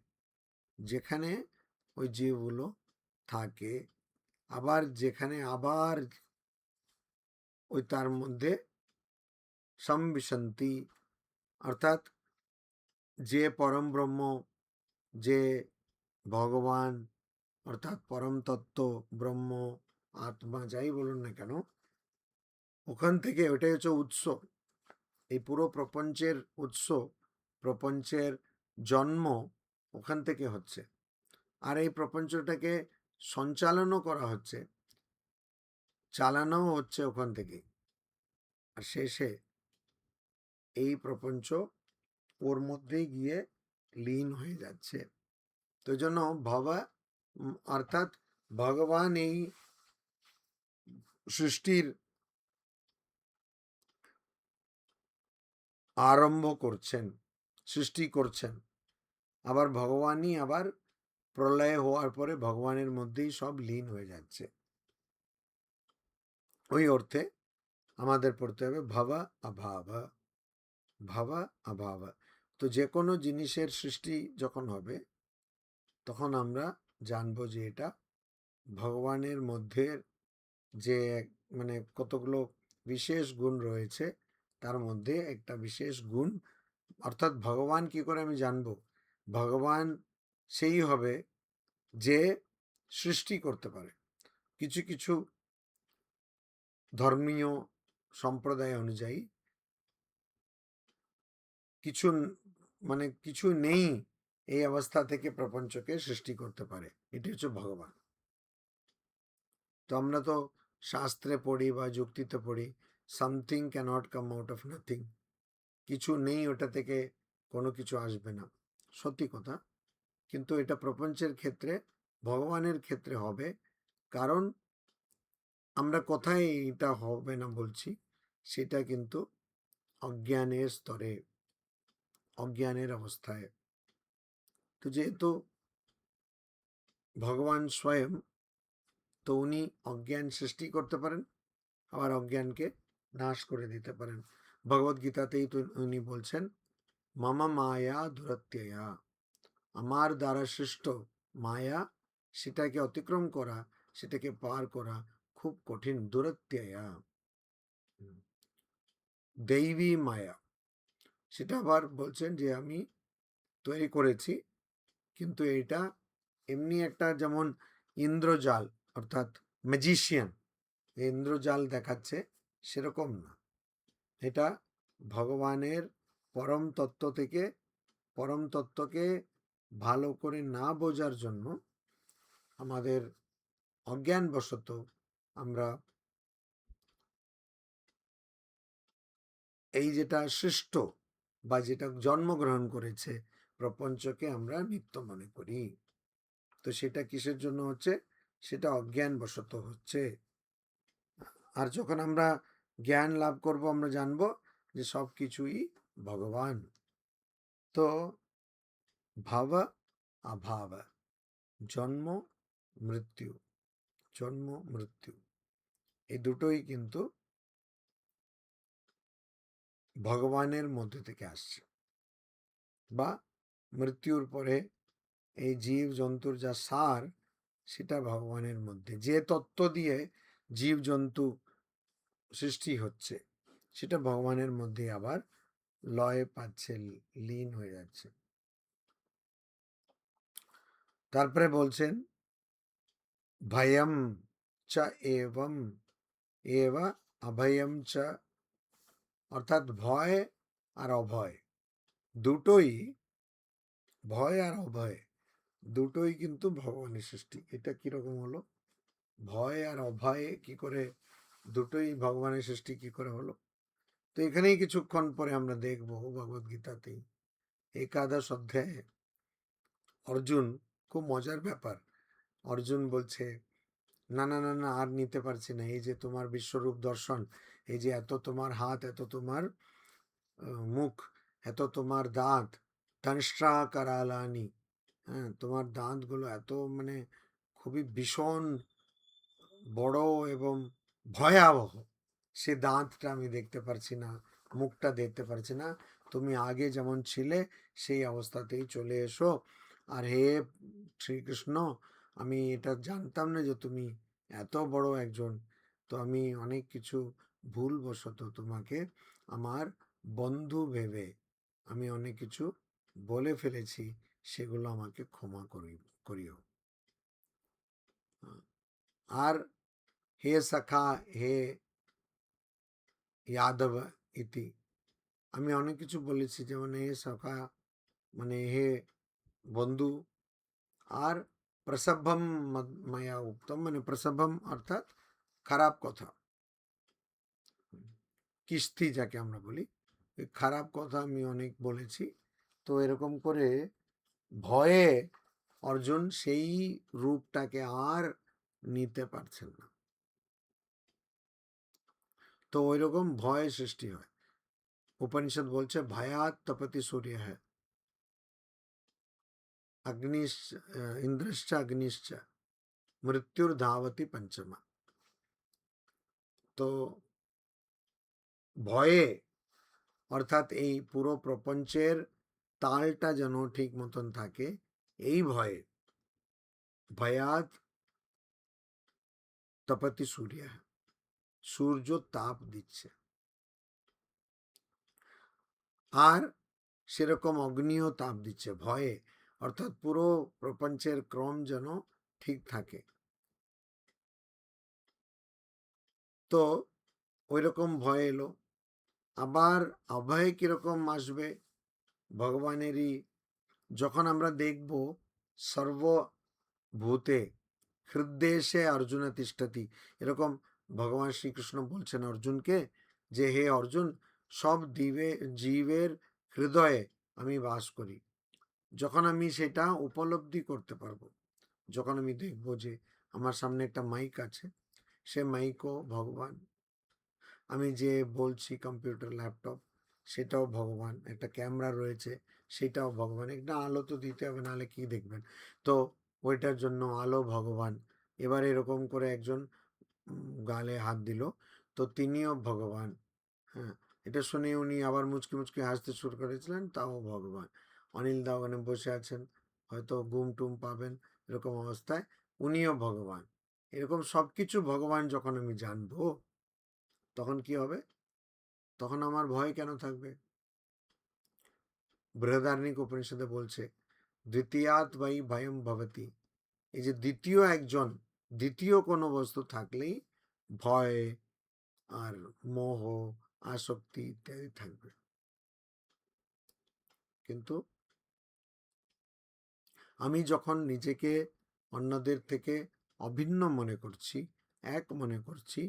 যেখানে ওই জীবগুলো থাকে, আবার যেখানে আবার ওই তার মধ্যে সংবিশন্তি, অর্থাৎ যে পরম ব্রহ্ম, যে ভগবান, অর্থাৎ পরম তত্ত্ব, ব্রহ্ম, আত্মা, যাই বলুন না কেন, ওখান থেকে, ওটাই হচ্ছে উৎস। এই পুরো প্রপঞ্চের উৎস, প্রপঞ্চের জন্ম ওখান থেকে হচ্ছে। আর এই প্রপঞ্চটাকে সঞ্চালনও করা হচ্ছে, চালানো হচ্ছে ওখান থেকে। আর শেষে এই প্রপঞ্চ ওর মধ্যেই গিয়ে লীন হয়ে যাচ্ছে। তো জন্য ভবা, অর্থাৎ ভগবান এই সৃষ্টির আরম্ভ করছেন, সৃষ্টি করছেন, আবার ভগবানই আবার প্রলয় হওয়ার পরে ভগবানের মধ্যেই সব লীন হয়ে যাচ্ছে। ওই অর্থে আমাদের পড়তে হবে ভাবা অভাবা, ভাবা অভাবা। তো যে কোনো জিনিসের সৃষ্টি যখন হবে তখন আমরা জানবো যে এটা ভগবানের মধ্যে যে মানে কতগুলো বিশেষ গুণ রয়েছে, তার মধ্যে একটা বিশেষ গুণ। অর্থাৎ ভগবান কি করে আমি জানবো? ভগবান সেই হবে যে সৃষ্টি করতে পারে। কিছু কিছু ধর্মীয় সম্প্রদায় অনুযায়ী কিছু মানে কিছু নেই, এই অবস্থা থেকে প্রপঞ্চকে সৃষ্টি করতে পারে, এটি হচ্ছে ভগবান। তো আমরা তো শাস্ত্রে পড়ি বা যুক্তিতে পড়ি, something can't come out of nothing, কিছু নেই ওটা থেকে কোনো কিছু আসবে না, সত্যি কথা। কিন্তু এটা প্রপঞ্চের ক্ষেত্রে, ভগবানের ক্ষেত্রে হবে। কারণ আমরা কোথায় এটা হবে না বলছি, সেটা কিন্তু অজ্ঞানের স্তরে, অজ্ঞানের অবস্থায়। তো যেহেতু ভগবান স্বয়ং, তো উনি অজ্ঞান সৃষ্টি করতে পারেন, আবার অজ্ঞানকে নাশ করে দিতে পারেন। ভগবদ্গীতাতেই তো উনি বলছেন, মামা মায়া দুরত্যয়া, আমার দ্বারা সৃষ্ট মায়া, সেটাকে অতিক্রম করা, সেটাকে পার করা খুব কঠিন। দুরত্যয়া, দৈবী মায়া, সেটা আবার বলছেন যে আমি তৈরি করেছি, কিন্তু এটা এমনি একটা, যেমন ইন্দ্রজাল, অর্থাৎ ম্যাজিশিয়ান ইন্দ্রজাল দেখাচ্ছে, সেরকম না। এটা ভগবানের পরম তত্ত্ব থেকে, পরম তত্ত্বকে ভালো করে না বোঝার জন্য আমাদের অজ্ঞানবশত আমরা এই যেটা সৃষ্ট বা যেটা জন্মগ্রহণ করেছে প্রপঞ্চকে আমরা নিত্য মনে করি। তো সেটা কিসের জন্য হচ্ছে? সেটা অজ্ঞানবশত হচ্ছে। আর যখন আমরা জ্ঞান লাভ করব, আমরা জানবো যে সব কিছুই ভগবান। তো ভাব অভাব, জন্ম মৃত্যু, জন্ম মৃত্যু, এই দুটোই কিন্তু ভগবানের মধ্যে থেকে আসছে। বা মৃত্যুর পরে এই জীব জন্তুর যা সার, সেটা ভগবানের মধ্যে, যে তত্ত্ব দিয়ে জীব জন্তু সৃষ্টি হচ্ছে, সেটা ভগবানের মধ্যে আবার লয় পাচ্ছে, লীন হয়ে যাচ্ছে। তারপরে বলছেন ভয়ম চ এবম এব অভয়ম চ, অর্থাৎ ভয় আর অভয় দুটোই, ভয় আর অভয় দুটোই কিন্তু ভগবানের সৃষ্টি। এটা কিরকম হলো? ভয় আর অভয় কি করে দুটোই ভগবানের সৃষ্টি কি করে হলো? তো এখানেই কিছুক্ষণ পরে আমরা দেখব ভগবদ্গীতাতেই একাদশ অধ্যায়ে অর্জুন, খুব মজার ব্যাপার, অর্জুন বলছে না না না না, আর নিতে পারছি না, এই যে তোমার বিশ্বরূপ দর্শন, এই যে এত তোমার হাত, এত তোমার মুখ, এত তোমার দাঁত, দংষ্ট্রা কারালানি, হ্যাঁ, তোমার দাঁতগুলো এত মানে খুবই ভীষণ বড় এবং ভয়াবহ, সে দাঁতটা আমি দেখতে পারছি না, মুখটা দেখতে পারছি না। তুমি আগে যেমন ছিলে সেই অবস্থাতেই চলে এসো। আর হে শ্রীকৃষ্ণ, আমি এটা জানতাম না যে তুমি এত বড় একজন, তো আমি অনেক কিছু ভুলবশত তোমাকে আমার বন্ধু ভেবে আমি অনেক কিছু বলে ফেলেছি, সেগুলো আমাকে ক্ষমা করিও। আর হে সখা হে यादव ইতি, আমি অনেক কিছু বলেছি, যেমন হে সখা মানে হে বন্ধু, আর প্রসভম মায়া উক্তম, মানে প্রসভম অর্থাৎ খারাপ কথা, কিস্তি যাকে আমরা বলি, খারাপ কথা আমি অনেক বলেছি। তো এরকম করে ভয়ে অর্জুন সেই রূপটাকে আর নিতে পারছেন না। তো ওই রকম ভয় সৃষ্টি হয়। উপনিষদ বলছে ভয়াত তপতি সূর্য হ্যাঁ, অগ্নিশ্চ ইন্দ্রশ্চ অগ্নিশ্চ মৃত্যুর ধাবতি পঞ্চমা। তো ভয়ে অর্থাৎ এই পুরো প্রপঞ্চের তালটা যেন ঠিক মতন থাকে, এই ভয়ে ভয়াত তপতি সূর্য, সূর্য তাপ দিচ্ছে, আর সেরকম অগ্নিও তাপ দিচ্ছে ভয়ে, অর্থাৎ পুরো প্রপঞ্চের ক্রম যেন ঠিক থাকে। তো ওই রকম ভয় এলো। আবার অভয় কিরকম আসবে? ভগবানেরই, যখন আমরা দেখব সর্বভূতে হৃদয়েশে অর্জুন তিষ্ঠতি, এরকম ভগবান শ্রীকৃষ্ণ বলছেন অর্জুনকে যে হে অর্জুন, সব জীবের হৃদয়ে আমি বাস করি। যখন আমি সেটা উপলব্ধি করতে পারবো, যখন আমি দেখব যে আমার সামনে একটা মাইক আছে, সে মাইকও ভগবান, আমি যে বলছি কম্পিউটার ল্যাপটপ সেটাও ভগবান, একটা ক্যামেরা রয়েছে সেটাও ভগবান, একটা আলো তো দিতে হবে, নাহলে কি দেখবেন, তো ওইটার জন্য আলো ভগবান। এবার এরকম করে একজন গালে হাত দিল, তো তিনিও ভগবান। হ্যাঁ, এটা শুনে উনি আবার মুচকি মুচকি হাসতে শুরু করেছিলেন, তাও ভগবান। অনিল দা ওখানে বসে আছেন, হয়তো ঘুম টুম পাবেন, এরকম অবস্থায় উনিও ভগবান। এরকম সব কিছু ভগবান যখন আমি জানবো, তখন কি হবে? তখন আমার ভয় কেন থাকবে? বৃহদারণ্যক উপনিষদে বলছে দ্বিতীয়াৎ বাই ভয়ম ভবতি, এই যে দ্বিতীয় একজন, দ্বিতীয় কোনো বস্তু থাকলেই ভয় আর মোহ আসক্তি ইত্যাদি থাকবে। কিন্তু আমি যখন নিজেকে অন্যদের থেকে অভিন্ন মনে করছি, এক মনে করছি,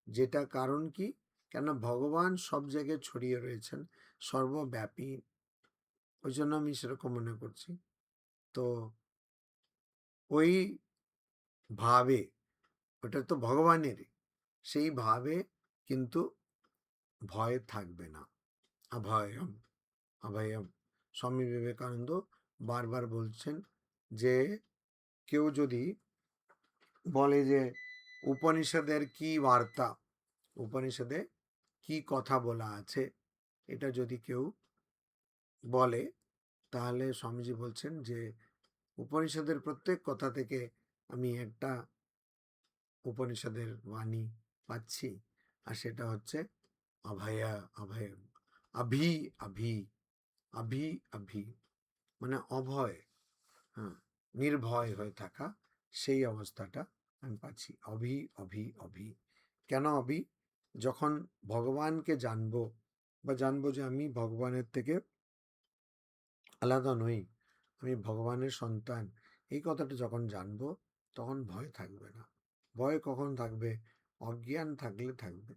যেটা কারণ কি? কেন ভগবান সব জায়গায় ছড়িয়ে রয়েছেন, সর্বব্যাপী, ওই জন্য আমি সেরকম মনে করছি। তো ওই ভাবে, ওটা তো ভগবানের, সেই ভাবে কিন্তু ভয় থাকবে না। অভয়ম, অভয়ম। স্বামী বিবেকানন্দ বারবার বলছেন যে কেউ যদি বলে যে উপনিষদের কি বার্তা, উপনিষদে কি কথা বলা আছে, এটা যদি কেউ বলে, তাহলে স্বামীজি বলছেন যে উপনিষদের প্রত্যেক কথা থেকে আমি একটা উপনিষদের বাণী পাচ্ছি, আর সেটা হচ্ছে অভয়া, অভয়, আভি, আভি, আভি, আভি, মানে অভয়, হ্যাঁ, নির্ভয় হয়ে থাকা, সেই অবস্থাটা আমি পাচ্ছি। অভি, অভি, অভি। কেন অভি? যখন ভগবানকে জানবো, বা জানবো যে আমি ভগবানের থেকে আলাদা নই, আমি ভগবানের সন্তান, এই কথাটা যখন জানবো, তখন ভয় থাকবে না। ভয় কখন থাকবে? অজ্ঞান থাকলে থাকবে।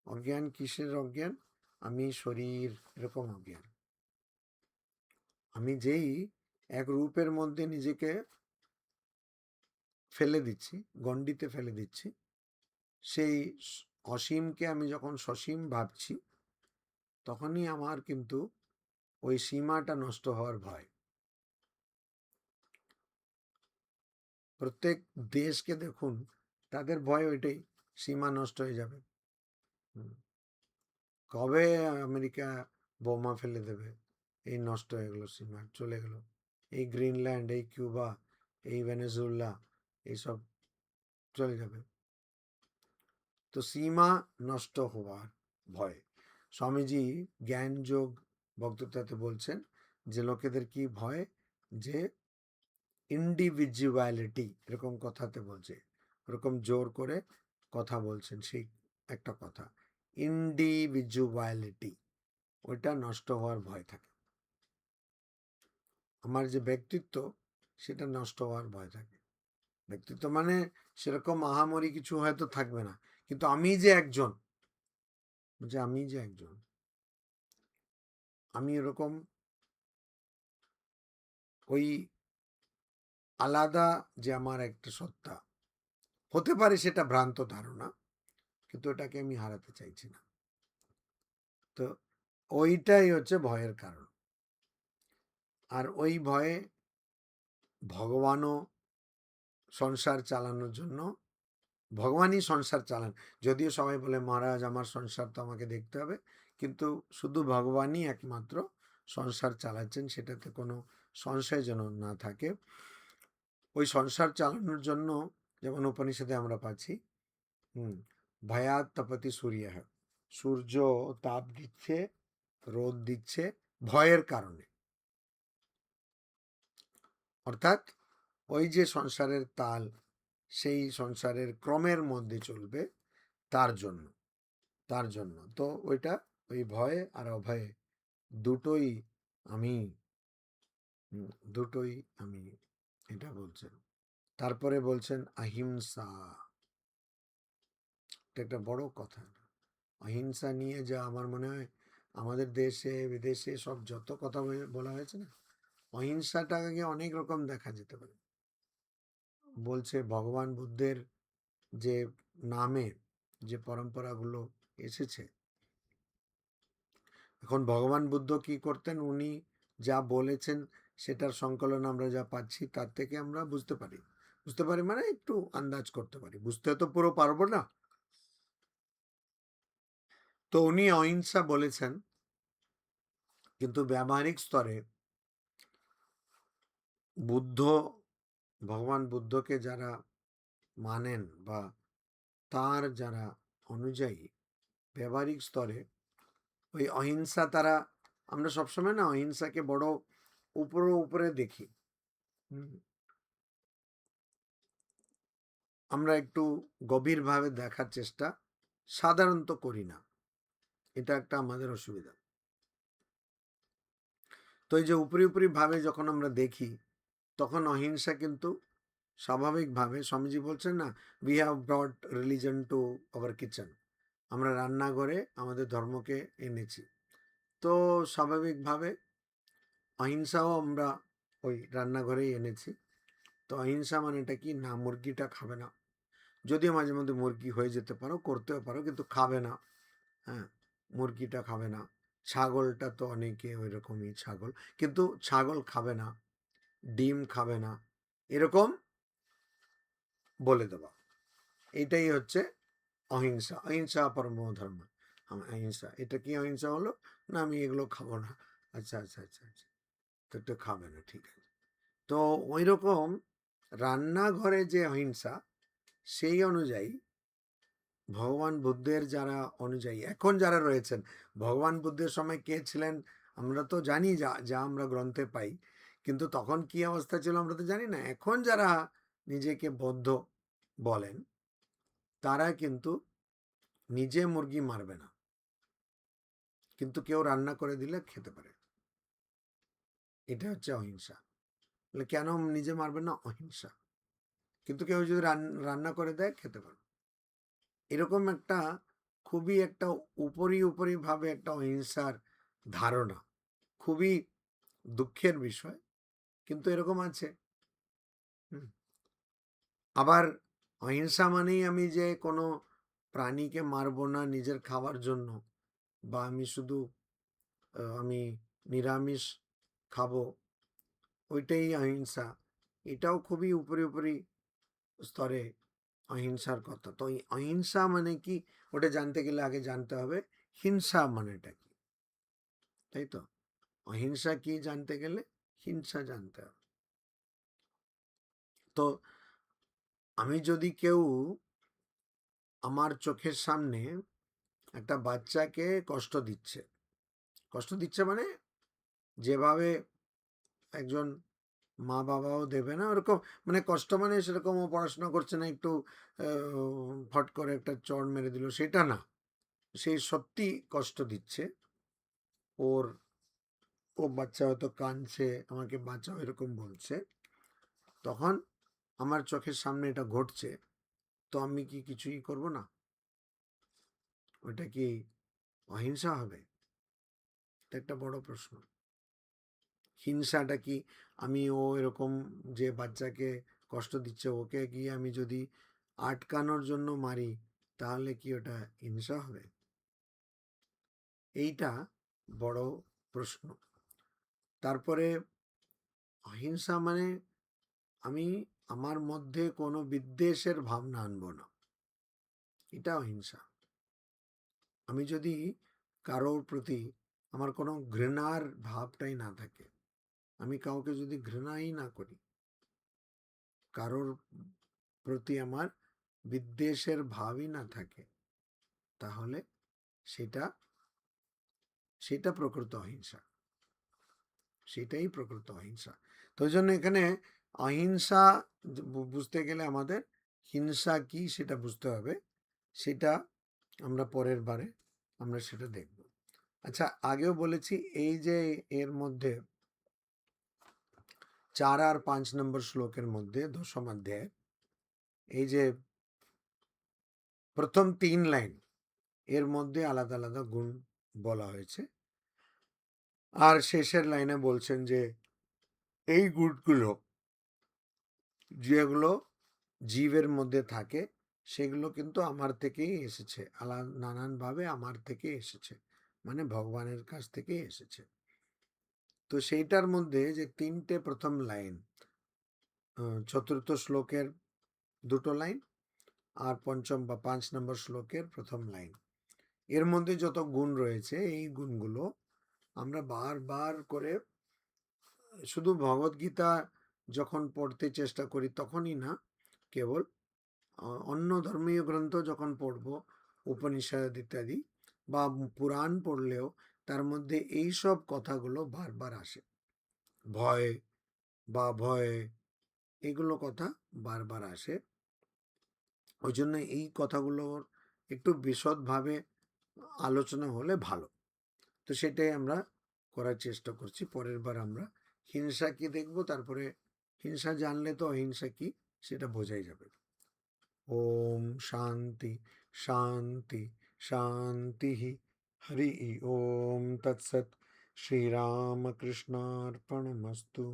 অজ্ঞান কিসের অজ্ঞান? আমি শরীর, এরকম অজ্ঞান। আমি যেই এক রূপের মধ্যে নিজেকে ফেলে দিচ্ছি, গণ্ডিতে ফেলে দিচ্ছি, সেই অসীমকে আমি যখন সসীম ভাবছি, তখনই আমার কিন্তু ওই সীমাটা নষ্ট হওয়ার ভয়। প্রত্যেক দেশকে দেখুন, তাদের ভয় ওইটাই, সীমা নষ্ট হয়ে যাবে। কবে আমেরিকা বোমা ফেলে দেবে, এই নষ্ট হয়ে গেল, সীমা চলে গেল। এই গ্রিনল্যান্ড, এই কিউবা, এই ভেনেজুয়েলা, এইসব চলে যাবে। তো সীমা নষ্ট হওয়ার ভয়। স্বামীজি জ্ঞান যোগ বক্তৃতাতে বলছেন যে লোকেদের কি ভয়, যে ইন্ডিভিজুয়ালিটি, এরকম কথাতে বলছে, ওরকম জোর করে কথা বলছেন, সেই একটা কথা ইন্ডিভিজুয়ালিটি, ওইটা নষ্ট হওয়ার ভয় থাকে। আমার যে ব্যক্তিত্ব, সেটা নষ্ট হওয়ার ভয় থাকে। ব্যক্তিত্ব মানে সেরকম আহামরি কিছু হয়তো থাকবে না, কিন্তু আমি যে একজন, আমি এরকম ওই আলাদা যে আমার একটা সত্তা, হতে পারে সেটা ভ্রান্ত ধারণা, কিন্তু এটাকে আমি হারাতে চাইছি না। তো ওইটাই হচ্ছে ভয়ের কারণ। আর ওই ভয়ে ভগবানও সংসার চালানোর জন্য, ভগবানই সংসার চালান। যদিও সবাই বলে মহারাজ আমার সংসার তো আমাকে দেখতে হবে, কিন্তু শুধু ভগবানই একমাত্র সংসার চালাচ্ছেন, সেটাতে কোনো সংশয় যেন না থাকে। ওই সংসার চালানোর জন্য যেমন উপনিষদে আমরা পাচ্ছি, ভয়াত তপতি সূর্য, সূর্য তাপ দিচ্ছে, রোদ দিচ্ছে ভয়ের কারণে। অর্থাৎ ওই যে সংসারের তাল, সেই সংসারের ক্রমের মধ্যে চলবে, তার জন্য তো ওইটা, ওই ভয় আর অভয়ে দুটোই আমি, এটা বলছেন। তারপরে বলছেন অহিংসা, এটা একটা বড় কথা। অহিংসা নিয়ে যা আমার মনে হয় আমাদের দেশে বিদেশে সব যত কথা বলা হয়েছে না, অহিংসাটাকে অনেক রকম দেখা যেতে পারে। বলছে ভগবান বুদ্ধের যে নামে যে পরম্পরাগুলো এসেছে, এখন ভগবান বুদ্ধ কি করতেন, উনি যা বলেছেন সেটার সংকলন আমরা যা পাচ্ছি, তার থেকে আমরা বুঝতে পারি মানে একটু আন্দাজ করতে পারি, বুঝতে তো পুরো পারবো না। তো উনি অহিংসা বলেছেন, কিন্তু ব্যবহারিক স্তরে ভগবান বুদ্ধকে যারা মানেন বা তার যারা অনুযায়ী, ব্যবহারিক স্তরে ওই অহিংসা তারা, আমরা সবসময় না অহিংসাকে বড় উপরে দেখি, আমরা একটু গভীরভাবে দেখার চেষ্টা সাধারণত করি না, এটা একটা আমাদের অসুবিধা। তো এই যে উপরি ভাবে যখন আমরা দেখি, তখন অহিংসা কিন্তু স্বাভাবিকভাবে, স্বামীজি বলছেন না, we have ব্রট religion to our kitchen, আমরা রান্নাঘরে আমাদের ধর্মকে এনেছি। তো স্বাভাবিকভাবে অহিংসাও আমরা ওই রান্নাঘরেই এনেছি। তো অহিংসা মানেটা কি না, মুরগিটা খাবে না, যদিও মাঝে মধ্যে মুরগি হয়ে যেতে পারো, করতেও পারো, কিন্তু খাবে না। হ্যাঁ, মুরগিটা খাবে না। ছাগলটা তো অনেকে ওই রকমই ছাগল, কিন্তু ছাগল খাবে না, ডিম খাবে না, এরকম বলে দেওয়া, এটাই হচ্ছে অহিংসা। অহিংসা পরমো ধর্ম, অহিংসা, এটা কি অহিংসা হলো না, আমি এগুলো খাবো না, আচ্ছা আচ্ছা আচ্ছা আচ্ছা, তো একটু খাবে না, ঠিক আছে। তো ওই রকম রান্নাঘরে যে অহিংসা, সেই অনুযায়ী ভগবান বুদ্ধের যারা অনুযায়ী এখন যারা রয়েছেন, ভগবান বুদ্ধের সময় কে ছিলেন আমরা তো জানি, যা যা আমরা গ্রন্থে পাই, কিন্তু তখন কি অবস্থা ছিল আমরা তো জানি না। এখন যারা নিজেকে বৌদ্ধ বলেন, তারা কিন্তু নিজে মুরগি মারবে না, কিন্তু কেউ রান্না করে দিলে খেতে পারে, এটা হচ্ছে অহিংসা। বলে কেন নিজে মারবে না, অহিংসা, কিন্তু কেউ যদি রান্না করে দেয় খেতে পারবে। এরকম একটা খুবই একটা উপরি ভাবে একটা অহিংসার ধারণা, খুবই দুঃখের বিষয়, কিন্তু এরকম আছে। আবার অহিংসা মানেই আমি যে কোনো প্রাণীকে মারবো না নিজের খাওয়ার জন্য, বা আমি শুধু আমি নিরামিষ খাবো, ওইটাই অহিংসা, এটাও খুবই উপরি স্তরে অহিংসার কথা। তো অহিংসা মানে কি, ওটা জানতে গেলে আগে জানতে হবে হিংসা মানেটা কি, তাই তো? অহিংসা কি জানতে গেলে হিংসা জানতে হবে। তো আমি যদি কেউ আমার চোখের সামনে একটা বাচ্চাকে কষ্ট দিচ্ছে। কষ্ট দিচ্ছে মানে যেভাবে একজন মা বাবাও দেবে না ওরকম, মানে কষ্ট মানে সেরকম ও পড়াশোনা করছে না, একটু ফট করে একটা চড় মেরে দিল, সেটা না। সে সত্যি কষ্ট দিচ্ছে। ওর ও বাচ্চা হয়তো কাঁদছে, আমাকে বাঁচাও এরকম বলছে। তখন আমার চোখের সামনে এটা ঘটছে, তো আমি কি কিছুই করব না? ওটা কি অহিংসা হবে? এটা একটা বড় প্রশ্ন। হিংসাটা কি আমি ও এরকম যে বাচ্চাকে কষ্ট দিচ্ছে ওকে গিয়ে আমি যদি আটকানোর জন্য মারি, তাহলে কি ওটা হিংসা হবে? এইটা বড় প্রশ্ন। তারপরে অহিংসা মানে আমি আমার মধ্যে কোনো বিদ্বেষের ভাবনা আনবো না, এটা অহিংসা। আমি যদি কারোর প্রতি আমার কোনো ঘৃণার ভাবটাই না থাকে, আমি কাউকে যদি ঘৃণাই না করি, কারোর প্রতি আমার বিদ্বেষের ভাবই না থাকে, তাহলে সেটা সেটা প্রকৃত অহিংসা, সেটাই প্রকৃত অহিংসা। তো ওই জন্য এখানে অহিংসা বুঝতে গেলে আমাদের হিংসা কি সেটা বুঝতে হবে। সেটা আমরা পরের বারে আমরা সেটা দেখব। আচ্ছা, আগেও বলেছি এই যে এর মধ্যে 4 আর 5 নম্বর শ্লোকের মধ্যে দশম অধ্যায়ে এই যে প্রথম 3 লাইন এর মধ্যে আলাদা আলাদা গুণ বলা হয়েছে, আর শেষের লাইনে বলছেন যে এই গুণগুলো যেগুলো জীবের মধ্যে থাকে সেগুলো কিন্তু আমার থেকেই এসেছে, নানানভাবে আমার থেকে এসেছে, মানে ভগবানের কাছ থেকে এসেছে। তো সেইটার মধ্যে যে 3টে প্রথম লাইন, চতুর্থ শ্লোকের 2টো লাইন আর পঞ্চম বা 5 নম্বর শ্লোকের প্রথম লাইন, এর মধ্যে যত গুণ রয়েছে এই গুণগুলো আমরা বারবার করে শুধু ভগবদ্গীতা যখন পড়তে চেষ্টা করি তখনই না, কেবল অন্য ধর্মীয় গ্রন্থ যখন পড়ব, উপনিষদ ইত্যাদি বা পুরাণ পড়লেও তার মধ্যে এই সব কথাগুলো বারবার আসে। ভয় বা ভয়, এগুলো কথা বারবার আসে। ওই জন্য এই কথাগুলোর একটু বিশদভাবে আলোচনা হলে ভালো। তো সেটাই আমরা করার চেষ্টা করছি। পরের বার আমরা হিংসা কি দেখব, তারপরে হিংসা জানলে তো অহিংসা কি সেটা বোঝাই যাবে। ওম শান্তি শান্তি শান্তি। হরি ওম তৎসৎ। শ্রীরামকৃষ্ণার্পণমস্তু।